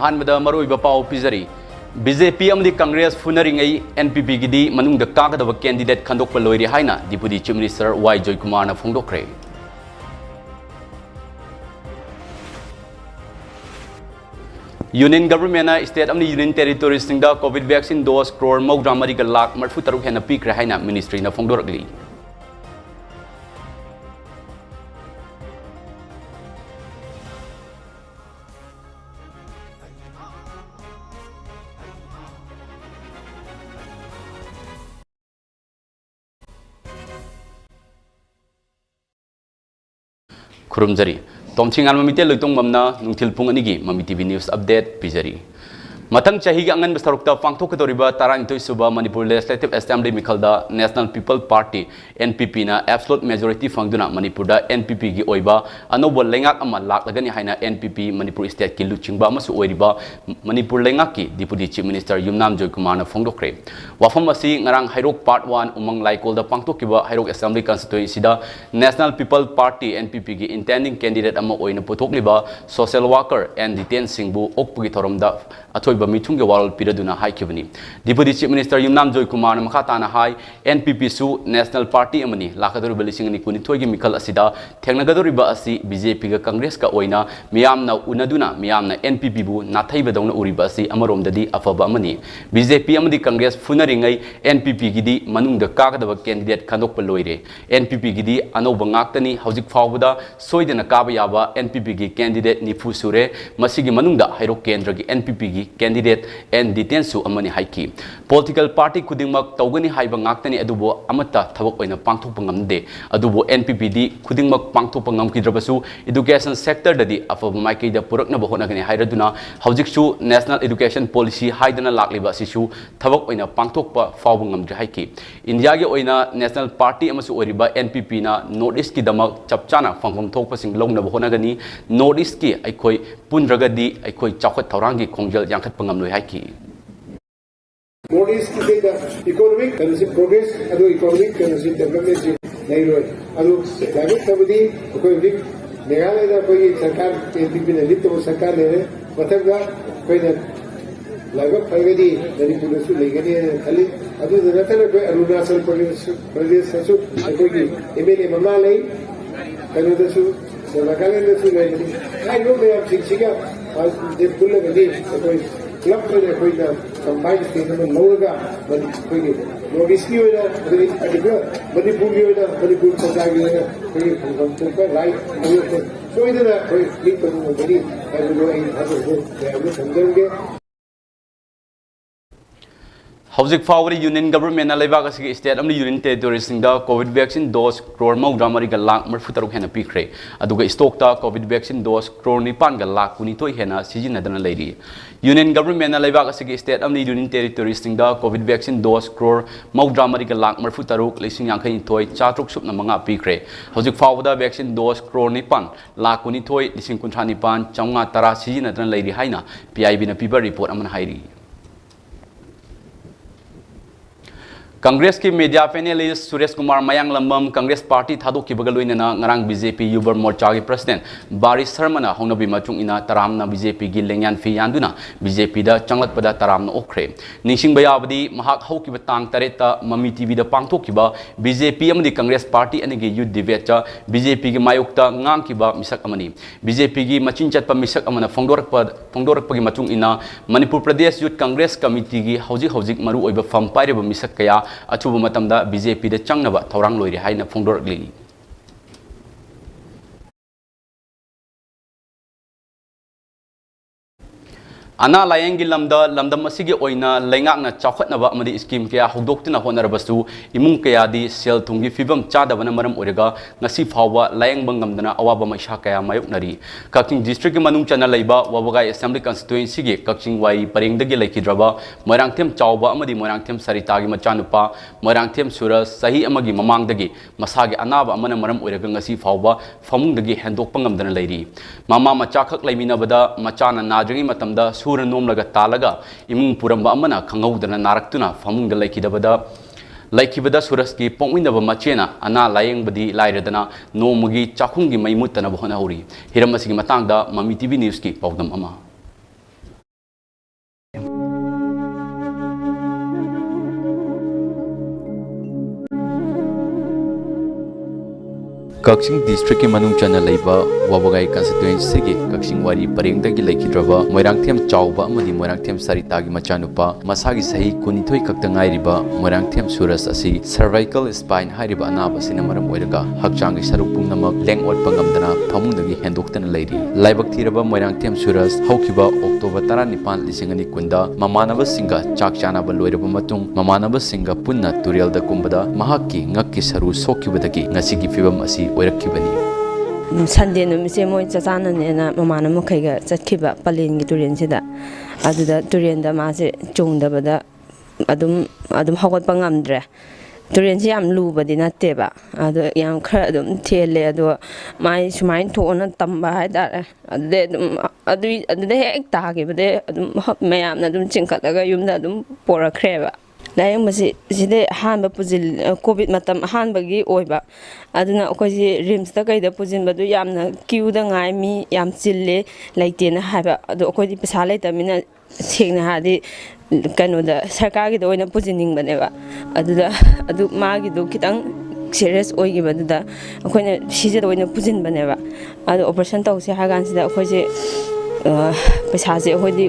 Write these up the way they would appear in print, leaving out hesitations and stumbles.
अहानबदा मरोइबा पाव पिजरी बीजेपी अमदी कांग्रेस फुनरिंगई एनपीपी गिदी मनुंग कागदब कैंडिडेट खंदोक लोइरे हाइना deputy chief minister Y Jayakumar ना फोंदोक्रे यूनियन गवर्नमेंट स्टेट अमदी यूनियन टेरिटोरीज सिंगदा कोविड वैक्सीन डोज करोड़ मौद्रा मरीग लाख 43 हेना पीक्रे हाइना मिनिस्ट्री ना फोंदोरगली खुरुमजरी तोमथिंगानबा मिते लोइतोंग ममना नुंथिल पुंग अनिगी ममी टीवी न्यूज अपडेट पिजरी मथंग चाही के अंगन बसरुक्ता पांगथोकदोरिबा 12 सुबा मणिपुर लेजिस्लेटिव असेंबली मिखलदा नेशनल पीपल पार्टी एनपीपी ना एब्सोल्यूट मेजॉरिटी फंगदुना मणिपुरदा एनपीपी की ओइबा अनोबो लेंगाक अमा लाकलगनी हाइना एनपीपी मणिपुर स्टेट की लुचिंगबा अमसु ओइरिबा मणिपुर लेंगाक की deputy chief minister Yumnam Jayakumar ना फोंदोक्रे वाफम असी ngarang हाइरोक पार्ट 1 उमंग लाइकोलदा पांगथोकिबा हाइरोक असेंबली कॉन्स्टिट्यूएंसीदा नेशनल पीपल पार्टी एनपीपी की इंटेंडिंग कैंडिडेट अमा ओइना पुथोकलिबा सोशल वर्कर एंड डिटेन सिंगबु ओकपुगी थोरमदा अथोइबा मिथुंग के वारल पिरदुना हाइखिबनी deputy chief minister Yumnam Jayakumar ना मखाताना हाई एनपीपी सु नेशनल पार्टी अमनी लाखदोरिबा लिसिंगनि कुनिथोय की मिखल असिदा थेंगनगदोरिबा असि बीजेपी का कांग्रेस का ओइना मियामना उनदुना मियामना एनपीपी बु नाथैबदौना उरिबा असि अमरोमददी अफबा अमनी बीजेपी अमदी कांग्रेस फुनरिंगै एनपीपी गिदी मनुंग कागदब कैंडिडेट खंदोक लोइरे एनपीपी गिदी अनौब ngaktani हौजिक फावबदा सोइदना काबा याबा एनपीपी की कैंडिडेट निफु सुरे मसिगी मनुंग हाइरो केंद्र की एनपीपी की कैंडिडेट एंड डिटेन सु अमनी हाइकी पॉलिटिकल पार्टी खुदिंगमक तौगनी हाइबा ngaktani अदुबो अमता थबक ओइना पांगथोकपा ngamde अदुबो एनपीपी दी खुदिंगमक पांगथोकपा ngamkidrabasu एजुकेशन सेक्टर ददी अफब माइकेदा पुरकनबो होनगनी हाइरदुना हौजिकसु नेशनल एजुकेशन पॉलिसी हाइदना लाक्लिबा असिसु थबक ओइना पांगथोकपा फावब ngamdri हाइकी इंडिया के ओइना नेशनल पार्टी अमसु ओरिबा एनपीपी ना नॉर्थ ईस्ट की दमक चपचाना फंगफम थोकपसिंग लौनबो होनगनी नॉर्थ ईस्ट की अखोय पुनद्रगदी अखोय चाखत थौरांगी खोंजल यांखतपा ngamloi हाइकी North East की the economic and progress adu economic and development नहीं रोए adu climate तबदी कोई भी मेघालय दा कोई सरकार एनपीपी ने लिप्त हो सरकार ने मतलब का कोई न लगभग प्रगति मणिपुर से लेकर खाली adu नतर कोई अरुणाचल प्रदेश ससु कोई की एमएलए ममा ले कनो दसु नागालैंड दसु ले आई नो दे आर सिक्सिका जे पुल गदी कोई क्लब में कोई ना कंबाइंड स्टेट में लोगा कोई नॉर्थ ईस्ट की होना मणिपुर की होना मणिपुर सरकार की होना कोई फंक्शन पर राइट कोई इधर कोई लिंक करूँगा बड़ी आई नो इन हर को समझेंगे हौजिक फावरी यूनियन गवर्नमेंट लेबाग असि स्टेट अमली यूनियन टेरिटोरीज सिंगदा कोविड वैक्सीन डोज करोड़ मौद्रा मरीग लाख 43 हेना पीख्रे अदुगा स्टॉक ता covid vaccine dose crore 9 lakh 19 हेना सिजिनदना लेरी यूनियन गवर्नमेंट लेबाग असि स्टेट अमली यूनियन टेरिटोरीज सिंगदा कोविड वैक्सीन डोज करोड़ मौद्रा मरीग लाख 43 लिसिंग यांखै थोय चात्रुक सुपना मंगा पीख्रे हौजिक फावदा वैक्सीन डोज करोड़ 9 लाख 19 लिसिंग 59 चौंगा 10 सिजिनदना लेरी हाइना पीआईबी ना पीबर रिपोर्ट अमन हाइरी कांग्रेस की media panelist Suresh Kumar मयांग Lambam Congress party थादोखिबगा लोइनना ngarang BJP युबर मोर्चा की प्रेसिडेंट बारी शर्मा होनबी मचुंग इना तरामना बीजेपी की लेंयान फी यान्दुना बीजेपी दा चंगलकपदा तरामना ओखरे निसिंग बयाबदी महाक हौकिबा तांग तरेता ममी टीवी दा पांगथोखिबा बीजेपी अमदी कांग्रेस पार्टी अनेगे युथ डिबेट बीजेपी की मायोक्ता ngang मिसक अमनी बीजेपी की मचिन चटपा मिसक अमना फोंदोरकपगी मचुंग इना मणिपुर प्रदेश युथ कांग्रेस कमिटी की हौजिक मरु ओइबा फम पाइरेबा मिसक कया अचुब मतमदा बीजेपी दा चंगनबा थौरांग लोइरे हाइना फोंदोरगली अना लायंगी लमदम असिगे ओइना लेंगाकना चाखतनबा अमदी स्कीम कया हौदोक्तुना होनरबसु इमुंग कयादी सेल थुंगी फिबम चादबना मरम ओरेगा ngasi फावबा लायंग बंगमदना अवाबा मैसा कया मायोकनरी कक्चिंग डिस्ट्रिक्ट के मनुंग चना लेबा वबगाई असेंबली कॉन्स्टिट्यूएंसी गे कक्चिंग वाई परेंगदगे लेखिद्रबा मोरांगथेम चावबा अमदी मोरांगथेम सरितागी मचानुपा मोरांगथेम सुरज सही अमगी ममांगदगी मसागे अनाबा अमना मरम ओरेगा ngasi फावबा फमुंगदगी हेंदोकपा ngamdana लेरी मामा मचा खक लेमिनबदा मचाना नाजगी मतमदा सूर नोमलगा तालगा इमुंग पुरंबा अमना खंगौदना नारक्तुना फमुंगदा लेखिबदा सुरस की पोंगिनबा मचेना अना लायंगबदी लाइरदना नोमगी चाखुंगी मैमुतना होनहौरी हिरम असिगी मतांगदा ममी टीवी न्यूज की पाउदम अमा। Kakching district ki manung chana leiba wabagai constituency gi kakching wari pareng dagi leikidraba moirangthem chawba amadi moirangthem sarita gi machanupa masagi sahi kunithoi kaktangai riba moirangthem suras asi cervical spine hairiba anaba sina maram oiraga hakchang gi saruk pungnamak leng ot pangamdana phamung dagi hendoktana leiri laibak thiraba moirangthem suras haukiba october 19 lisingani kunda mamanaba singa chak chanaba loiraba matung mamanaba singa punna turial da kumbada mahakki ngakki saru sokibadagi ngasigi fibam asi oirakibani Sunday numise moi chachana nena mamana mukhaiga chatkiba palengi turen sida aduda turen da mase chungdabada adum hawat pangamdre turen si am lubadi natteba adu yam khara adum thele adu mai sumain thona tamba haidare adu hek tagibade adum mayamna adum chingkataga yumda adum porakreba layang masi side hanba pujil covid matam hanbagi oiba aduna akoji rims ta kaida pujin badu yamna queue da ngai mi yam chille laitena haba adu akoji pesa laitamina sengna hadi kano da sarkar gi da oina pujining baneba adu magi do kitang serious oigi baduda akoina sije da oina pujin baneba adu operation tawse hagan sida akoji pesa je hodi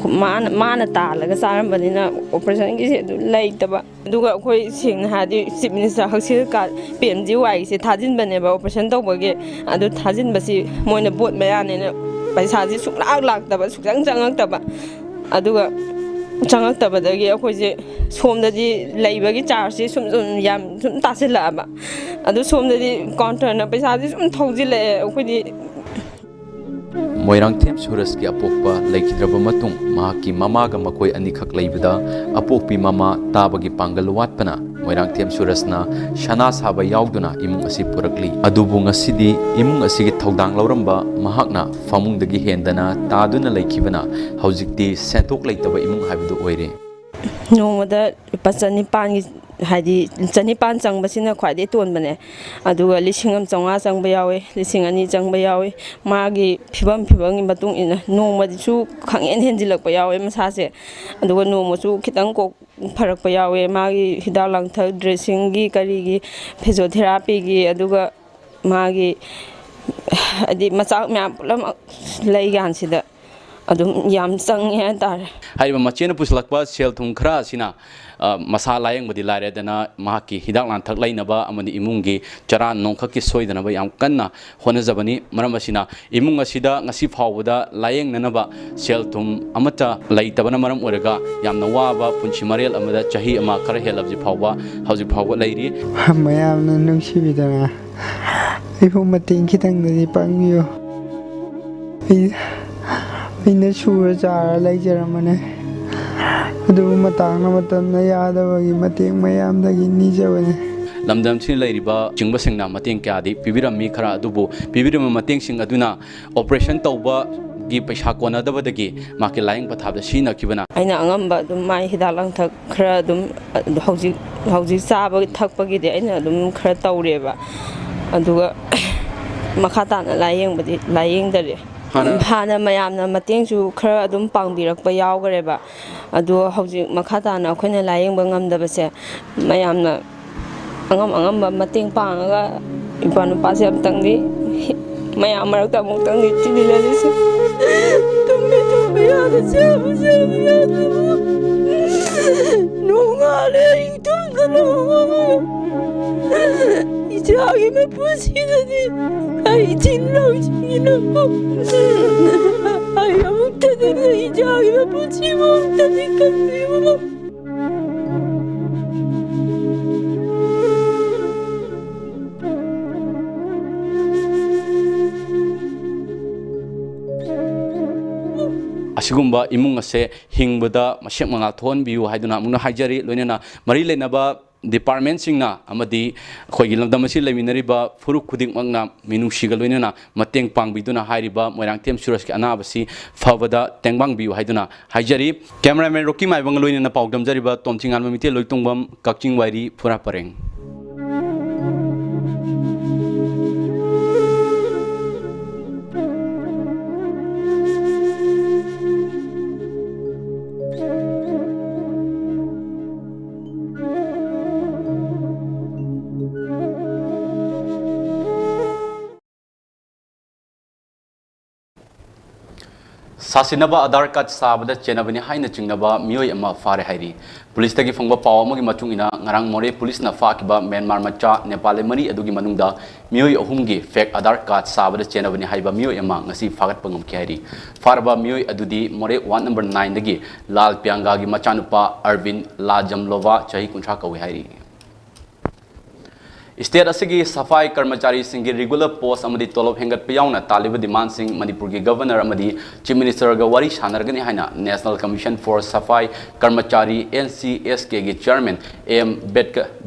mana talaga sarambanina operation gi laitaba aduga akoi sing hadi chief minister haksil ka PMG wai se thajin baneba operation tawbage adu thajin basi moina bot mayane na paisa ji suklak laktaba sukjang jangaktaba aduga jangaktaba dagi akoi je somdadi laibagi charge sum yam sum tasilaba adu somdadi counter na paisa ji sum thojile akoi di Moirangthem suras ki apokpa leikidraba matung mahaki mamaga makoi anikhak leibada apokpi mama tabagi pangal watpana Moirangthem surasna shana saba yauduna imung asi purakli adubu ngasidi imung asigi thaudang lauramba mahakna famungdagi hendana taduna leikibana haujikti sentok leitaba imung haibadu oire nongda pasani pangi hadi chanipan changbasina khwaide tonbane aduga lisingam chonga changba yawe lisingani changba yawe magi phibam matung ina nongmadi chu khangen henjilakpa yawe masase aduga nongmo chu khitang ko pharakpa yawe magi hidal langthak dressing gi kari gi physiotherapy gi aduga magi adi machak mya pulam leigan sida adum yam changi ha tar haiba machena puslakpa sel thung khra sina masa layang badi lare dana mahaki hidak lan thak lainaba amani imungi chara nongkhaki soidanaba yam kanna honajabani maram asina imung asida ngasi phawda layang nanaba sel thum amata laitabana maram oraga yamna waba punchi marel amada chahi ama khara helabji phawba hauji phawba lairi mayamna nungsibidana ihu mating kitang nadi pangyo ina sura chara laijaramane adu matangna matamna yadabagi mateng mayamdagi nijabane lamdam sin lairiba chingba singna mateng kyadi pibirami khara adubu pibirama mateng sing aduna operation tawba gi paisa kona dabadagi maki laing pathabda sina kibana aina angamba dum mai hidalang thak khra dum hauji saba thakpagi de aina dum khra tawreba aduga makhata layeng dare hana mayamna matengsu khara adum pangbirakpa yawgareba adu hauji makhata na akhona layeng bangamdabase mayamna angamba mateng pangaga ipanu pase amtangdi mayam marakta amtangdi tililalisu tumbe yada yada nungale itundalo 이제하게 몇 번이나니 아이 진라우지나 아이 아무튼 이제하게 몇 번이 못하니까 asigumba imung ase hingbada masek manga thon biu haiduna mungna haijari loinena mari lenaba department singna amadi khoigi lamdam asi leminariba furuk khuding mangna minungsiga loinena mateng pangbiduna hairiba moirangthem suras ki anabasi fawada tengbang biu haiduna haijari cameraman rocky mai bang loinena pawdam jariba tomthinganba mite loitungbam kakching wairi pura pareng सासिनबा Aadhaar card साबदा चेनबनी हाइना चिंगनबा मियोय अमा फारे हाइरी police तगी फंगबा पाव अमगी मचुंगिना ngarang more police ना फाकिबा Myanmar मचा नेपाल मरी अदुगी मनुंगदा मियोय अहुमगी fake आधार card साबदा चेनबनी हाइबा मियोय अमा ngasi फागत Pangam खैरी फारबा मियोय अदुदी मोरे 1 number 9 दगी लाल प्यांगा गी मचानुपा अरविंद लाजमलोवा चाही कुंठा कवे हाइरी state असगी सफाई कर्मचारी सिंह रेगुलर पोस्ट अमदी तोलब हेंगत पयाउना तालिब डिमांड सिंह मणिपुर की गवर्नर अमदी चीफ मिनिस्टर गा वारी सानरगनी हाइना नेशनल कमीशन फॉर सफाई कर्मचारी NCSK के चेयरमैन एम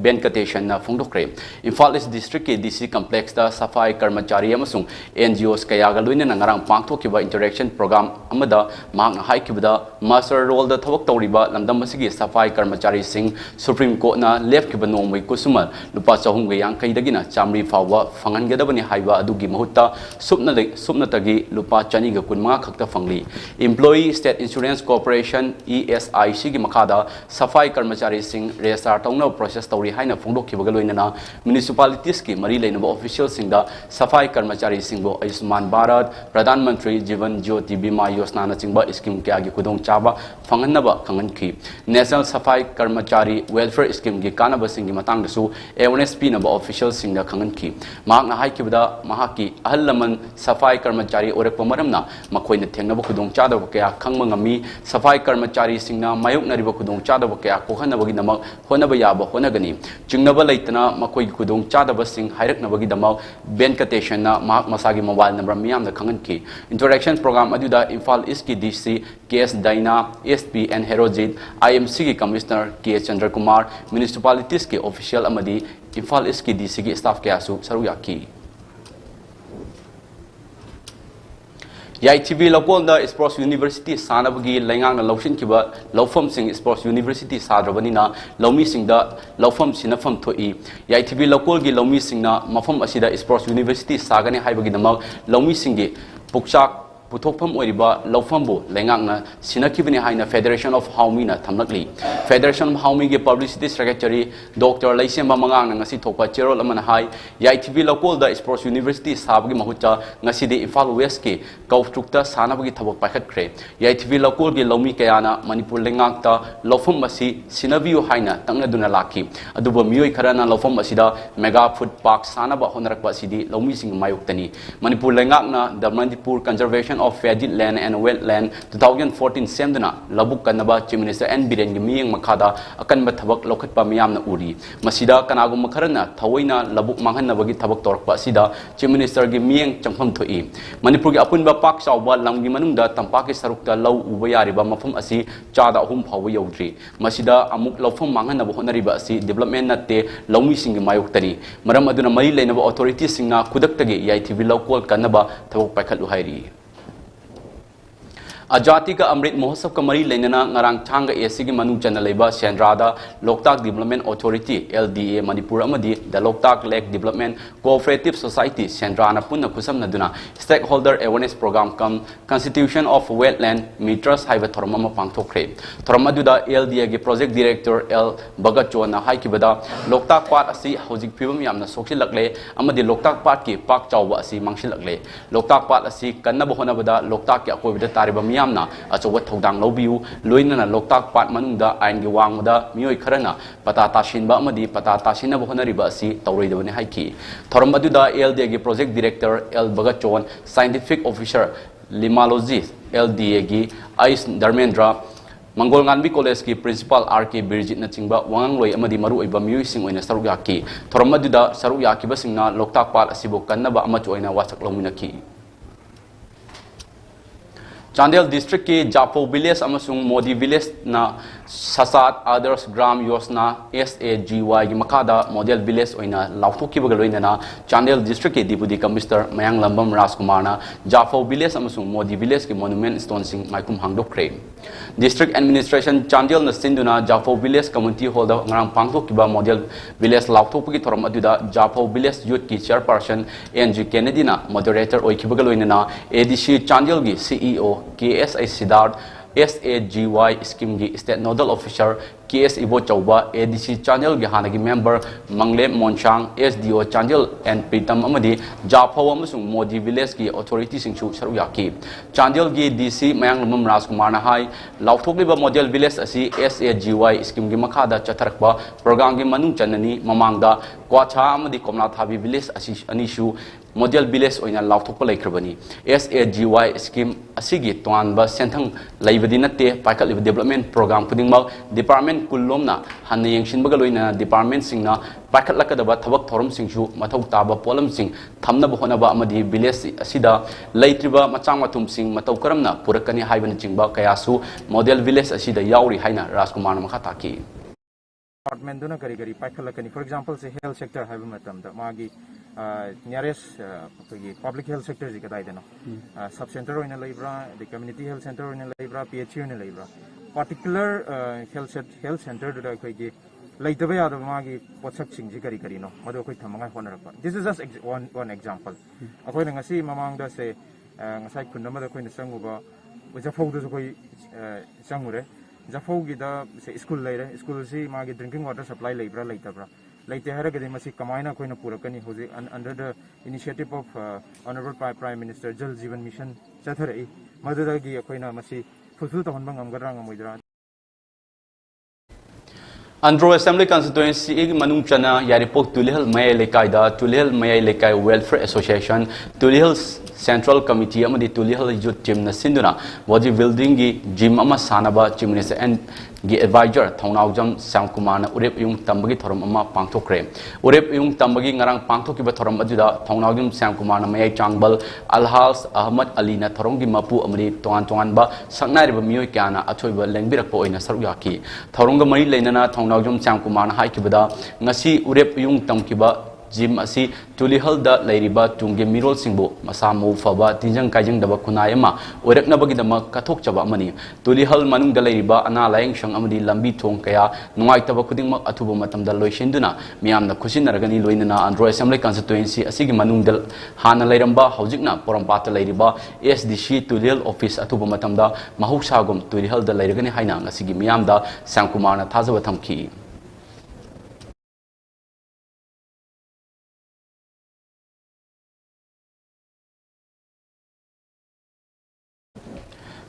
बेनकटेशन ना फोंदोक्रे इम्फाल ईस्ट डिस्ट्रिक्ट के DC कॉम्प्लेक्स दा सफाई कर्मचारी अमसुंग NGOs कयागा लोइना ngarang पांगथोकिबा इंटरेक्शन प्रोग्राम अमदा मांग हाइकिबदा मास्टर रोल दा थबक तौरिबा लंदम असगी सफाई कर्मचारी सिंह सुप्रीम कोर्ट ना लेफ्किबा नोंमई कुसुमल लुपा चहुम यांकईदगिना चामरी फावा फंगनगदबनी हाइबा अदुगी महुत्ता सुपनतगी लुपा चनीगा कुनमा खक्ता फंगली employee state insurance corporation ESIC की मखादा सफाई कर्मचारी सिंह रेस्टार तौना प्रोसेस तौरी हाइना फोंदोखिबगा लोइनना म्युनिसिपालिटीज की मरी लेनबा ऑफिशियल सिंगदा सफाई कर्मचारी सिंहबो आयुष्मान भारत प्रधानमंत्री जीवन ज्योति बीमा योजना ना चिंबा स्कीम क्या की खुदों चाबा फंगनबा खंगनखी नेशनल सफाई कर्मचारी वेलफेयर स्कीम की कानबा सिंह की मतंगसु अवेयरनेस पीनबा ऑफिशियल सिंह खंगनखी मांग हाइकिबदा महाकी अहल लमन सफाई कर्मचारी ओरक मरमना मखोइन थेंगनबा खुदों चादब कया खंगमंगमी सफाई कर्मचारी सिंहना मायोकनरिबा खुदों चादब कया कोहनबगी नमक होनबा याबा होनगनी चिंगनबा लेतना मखोइ खुदों चादब सिंह हाइरकनबगी दमक बेनकटेशनना महाक मसागी मोबाइल नंबर मियामना खंगनखी इंटरेक्शन प्रोग्राम अदुदा इम्फाल ईस्ट की DC KS डाइना SP एन हेरोजित IMC की commissioner K Chandra Kumar municipalities के ऑफिशियल अमदी इम्फाल ईस्ट की DC की स्टाफ के आसु सरुक याकी याइटीवी लोकल द स्पोर्ट्स यूनिवर्सिटी सानबगी लेंगांग लौसिन किबा लौफम सिंह स्पोर्ट्स यूनिवर्सिटी साद्रबनिना लौमी सिंह द लौफम सिनफम थोई याइटीवी लोकल की लौमी सिंह ना मफम असिदा स्पोर्ट्स यूनिवर्सिटी सागने हाइबगी नमक लौमी सिंह की पुक्साक पुथोफम ओरिबा लौफमबो लेंगांगना सिनकिबनि हाइना फेडरेशन ऑफ हाउमी ना थमलकली फेडरेशन ऑफ हाउमी के publicity secretary doctor Laishemba Mangang ngasi थोपा चेरोल अमन हाई याइटीवी लोकल द स्पोर्ट्स यूनिवर्सिटी साबगी महुचा ngasi दे इम्फाल वेस्ट के कौफ्टुक्ता सानबगी थबक पाखतख्रे याइटीवी लोकल के लौमी कयाना मणिपुर लेंगांगता लौफम असी सिनबियो हाइना तंगनदुना लाखी अदुबो मियोय खराना लौफम असिदा मेगा फूड पार्क सानबा होनरकपा सिदी लौमी सिंग मायुक्तनी मणिपुर लेंगांगना the Manipur conservation of Fadid Land and Wetland 2014 semduna labuk kanaba Chief Minister N Biren gi miyeng makhada akanba thabak lokhatpa miyamna uri masida kanagum makharana thawoina labuk manghanabagi thabak torkpa sida Chief Minister gi miyeng changpham thoi Manipur gi apunba pak chawba lamgi manungda tampaki sarukta law uba yariba mafam asi chada ahum phawa yawdri masida amuk lawfam manghanaba honariba asi development natte lawmi singi mayoktari maram aduna mari leinaba authorities singna kudaktagi yaitv local kanaba thabak paikhalu hairi आजाती का अमृत महोत्सव का मरी लेना ngarang thang AC की मनु चन लेबा सेंद्रादा Loktak development authority LDA Manipur अमदी the Loktak lake development cooperative society सेंद्राना पुन्ना खुसम नदुना stakeholder awareness programme cum constitution of wetland metres हाइबा थरम पांगथोखरे थरम अदुदा LDA के प्रोजेक्ट डायरेक्टर L बगचोना हाइकिबदा लोकताक पाट असि हौजिक फिबम यामना सोखिलकले अमदी लोकताक पाट की पाक चावबा असि मांगसिलकले लोकताक पाट असि कन्नब होनबदा लोकताक के अकोइबदा तारिबा यामना अचौबा थौदांग लौबियु लोइनना लोकताक पाट मनुंगदा आइन गी वांगदा मियोय खरना पता तासिनबा अमदी पता तासिनबा होनरिबा असि तौरोइदबने हाइकी थरम अदुदा LDA गी project director L Bagchon scientific officer limnology LDA गी आइस धर्मेंद्र मंगोलगानबी कॉलेज की प्रिंसिपल RK बिरजित नचिंबा वांगलोय अमदी मरु ओइबा मियोय सिंग ओइना सरुक याकी थरम अदुदा सरुक याकीबा सिंगना लोकताक पाट असिबो कन्नबा अमच ओइना वासक लौमिनकी चांदेल डिस्ट्रिक्ट के जाफो विलेज अमसुंग मोदी विलेज ना ससात आदर्श ग्राम योजना SAGY की मखादा मॉडल विलेज ओइना लाउथोकिबगा लोइना चांदेल डिस्ट्रिक्ट के डिप्यूटी कमिश्नर मयांग लंबम राजकुमार ना जाफो विलेज अमसुंग मोदी विलेज के मॉन्यूमेंट स्टोन सिंग माइकुम हांगदोखरे डिस्ट्रिक्ट एडमिनिस्ट्रेशन चांदेल न सिंदुना जाफो विलेज कम्युनिटी हॉल दा ngarang पांगथोकिबा मॉडल विलेज लाउथोपगी थरम अदुदा जाफो विलेज यूथ की चेयरपर्सन NG केनेडी ना मॉडरेटर ओइखिबगा लोइना ADC चांदेल की CEO KSI Siddharth SAGY scheme की state nodal officer KS Ibo Chauba ADC Channel gi hanagi member Mangle Monchang SDO Channel and Pritam amadi Japhaw amasung Modi Village gi authority singchu saruyaki Channel gi DC Mayanglum Rajkumar na hai lauthokliba model village asi SAGY scheme gi makhada chatharakba program gi manung chanani mamangda Kwacha amadi Komla Thabi village asi anishu model village oina lauthokpa laikhrabani SAGY scheme asigi toanba senthang laibadi natte paikal development program pudingma department kullomna hanna yengshinbaga loina department singna paikal lakadaba thabak thorum singchu mathau taba polam sing thamna bahonaba amadi village asida laitriba machang mathum sing matau karamna purakani haibana chingba kayasu model village asida yauri haina Rajkumar makha taki department dona kari paikhalakani for example say health sector have matamda magi nearest public health sector ji kadai deno sub center oina leibra the community health center oina leibra PHC oina leibra particular health center da koi gi leitaba ya da magi potsak sing ji kari no madu koi thamanga honarakpa this is just one example akoi na ngasi mamang da se ngasai kunama da koi na sanguba ujafau da koi sangure Jafau gida school later school si magi drinking water supply labra later later hara gadi masi kamaina koi na purakani hoje under the initiative of honorable Prime Minister Jal Jeevan Mission chatharai madada gi koi na masi fulfill ta honbang amgadra ngamoidra Andro Assembly Constituency ig manung chana yaripok Tulihal Mayai Lekai da Tulihal Mayai Lekai Welfare Association Tulihal Central Committee amadi Tulihal Youth Team na sinduna body building gi gym ama sanaba chief minister and gi advisor Thongnawjam Samkumar na urep yung tambagi thoram ama pangthokre urep yung tambagi ngarang pangthokiba thoram ajuda Thongnawjam Samkumar na mayai changbal Alhas Ahmad Ali na thorom gi mapu amadi tongan ba saknariba miyoi kyana achoiba lengbirakpo oina saruyaki thoronga mari leinana Thongnawjam Samkumar na haikibada ngasi urep yung tamkiba Jim asi Tulihal da lairiba tungge mirol singbo masamu faba tinjang kajang daba kunayama orekna bagidama kathok chaba amani Tulihal manung da lairiba ana layang shang amadi lambi thong kaya nungai taba kudingma athuba matamda loishinduna miyamna khusinaragani loinana Andro Assembly Constituency asigi manung dal hana lairamba haujikna porampata lairiba SDC Tulihal office athuba matamda mahuksagum Tulihal da lairagani haina ngasigi miyamda Samkumar na thajaba thamki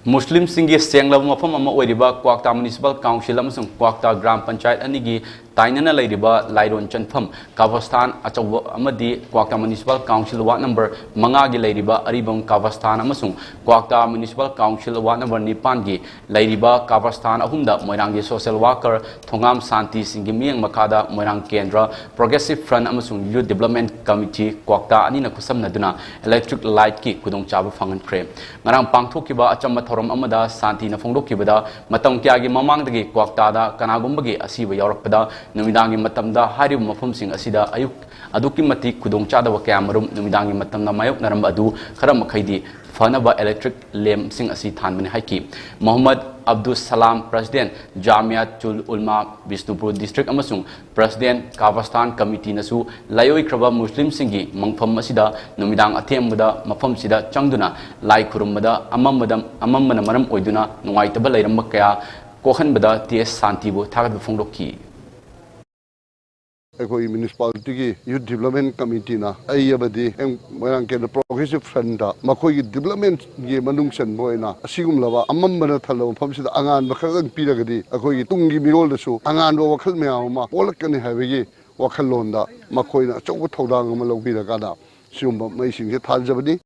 Muslim Singi Sengla Mafam Ama Oiriba Kwakta Municipal Council Amasung Kwakta Gram Panchayat Anigi Tainana Lairiba Lairon Chanfam Kavastan Achaw Amadi Kwakta Municipal Council Ward number Mangagi Lairiba Aribam Kavastan Amasung Kwakta Municipal Council Ward number Nipangi Lairiba Kavastan Ahumda Moirangi Social Worker Thongam Santi Singi Miang Makada Moirang Kendra Progressive Front Amasung Youth Development Committee Kwakta Anina Kusam Naduna Electric Light Ki Kudong Chaba Fangan Krem Ngarang Pangthokiba Achama Thorom Amada Santi na Fongdokibada Matam Kyagi Mamangdagi Kwaktada Kanagumbagi Asiba Yorokpada Numidangi Matamda Harib Mafumsing Asida Ayuk Aduki Mati Kudong Chadawa Kamarum Numidangi Matamna Mayok Narambadu Karamakaidi Fanaba Electric Lem Sing Asi Tanmani Haiki Muhammad Abdul Salam President Jamia Chul Ulma Bisnupur District Amasung President Kavastan Committee Nasu Layoi Kraba Muslim Singi Mangfam Asida Numidang Atemada Mafam Sida Changduna Lai Kurumada Amamana Maram Oiduna Nuaitaba Lairamaka Kohan Bada TS Santibu Tagad Fongdoki Ekoi municipality youth development committee na ayabadi eng moyang ke progressive front da makoi development ge manung san boina asigum lawa amambana thalo famsida angan bakhagan piragadi akoi tungi mirol dasu angan ro wakhal meama polakani habegi wakhal londa makoi na chobu thodang ma lobira da siumba mai singse thaljabadi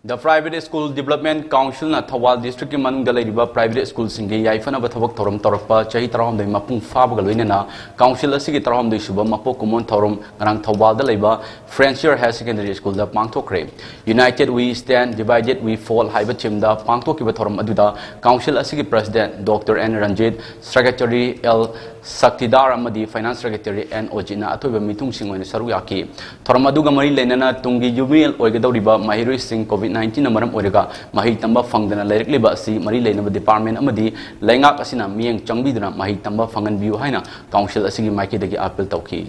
The Private School Development Council na Thawal District ki manung da lairiba private school singi yaifana ba thabak thorom torokpa chahi tarahom dai mapung fabaga loinena council asigi tarahom dai suba mapo kumon thorom ngarang Thawal da laiba Frenchier High Secondary School da pangthokre United We Stand Divided We Fall haiba chimda pangthoki ba thorom aduda council asigi president Dr. N Ranjit secretary L Saktidar amadi finance secretary N Ojina athoiba mitung singoina saruyaki thorom aduga mari lenana tungi jubiel oigadoriba mahiroi sing COVID-19 na maram oiraga mahi tamba fangdana lairikliba asi mari leinaba department amadi laingak asina mieng changbiduna mahi tamba fangan biu haina council asigi maikidagi appeal tauki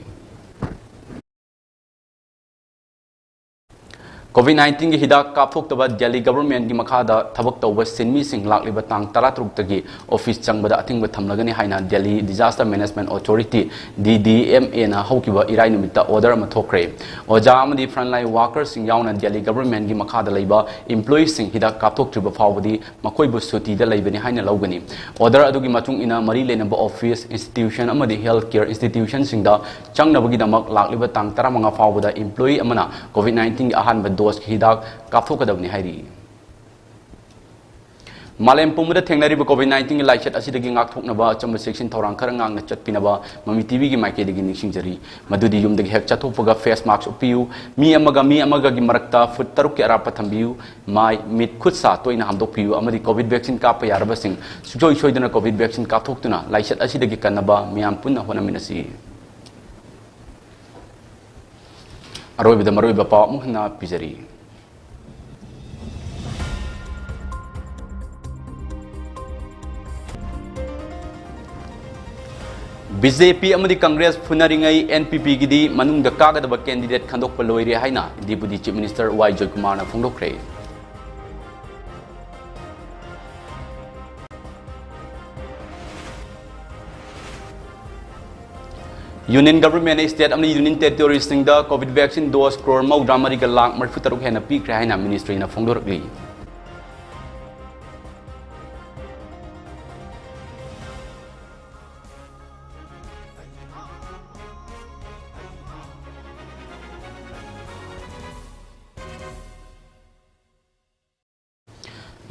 COVID-19 की हिदाक कापथोक्तबा Delhi government की मखादा थबक तौबा सिनमी सिंह लाक्लिबा तांग 13 तगी ऑफिस चंगबदा अथिंग थमलगनी हाइना Delhi disaster management authority DDMA ना हौकिबा इराई निमित्ता ऑर्डर अमा थोक्रे ओजा अमदी फ्रंटलाइन वर्कर्स सिंह यावना दिल्ली गवर्नमेंट की मखादा लैबा एम्प्लॉई सिंह हिदाक कापथोक्त्रिबा फावबदी मखोइबु सुटी दा लैबनी हाइना लौगनी ऑर्डर अदुगी मचुंग इना मरी लेनबा ऑफिस इंस्टीट्यूशन अमदी हेल्थ केयर इंस्टीट्यूशन सिंगदा चंगनबगीदमक लाक्लिबा तांग 15 फावबदा एम्प्लॉई अमना COVID-19 की अहानबा दोस की हिदाक कापथोकदबनी हाइरी मालेम पुमुदा थेंगनरिबा COVID-19 की lysate असिदगी ngakthoknaba achamba section thorang khara ngangna chatpinaba Mami TV gi maikedi ningsingjari madudi yumdagi hek chathopaga face mask upiu mi amaga gi marakta foot taruk ki arapa thambiu mai mit khut sa toina hamdokpiu amadi COVID vaccine ka pa yaraba sing sujoi soidana COVID vaccine ka thoktuna laichet asidagi kanaba miam punna honaminasi aroibida maroiba pa muhna pizari BJP amadi Congress funaringai NPP gidi manungda kagadaba candidate khandokpa loire haina Deputy Chief Minister Y Joy Kumar na phongdokre Union government state amni union territories singda COVID vaccine dose crore mau dramari ga lakh marfu taruk hena pikre haina ministry na phongdokri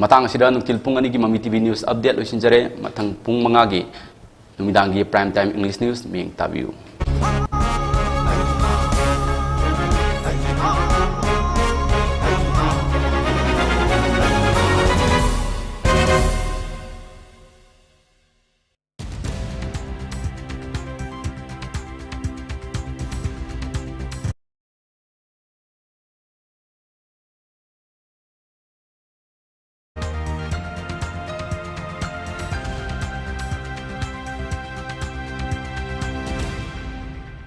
matang asida nuktil pung ani gi Mami TV news update loisinjare matang pung mangagi numidangi prime time English news ming tabiu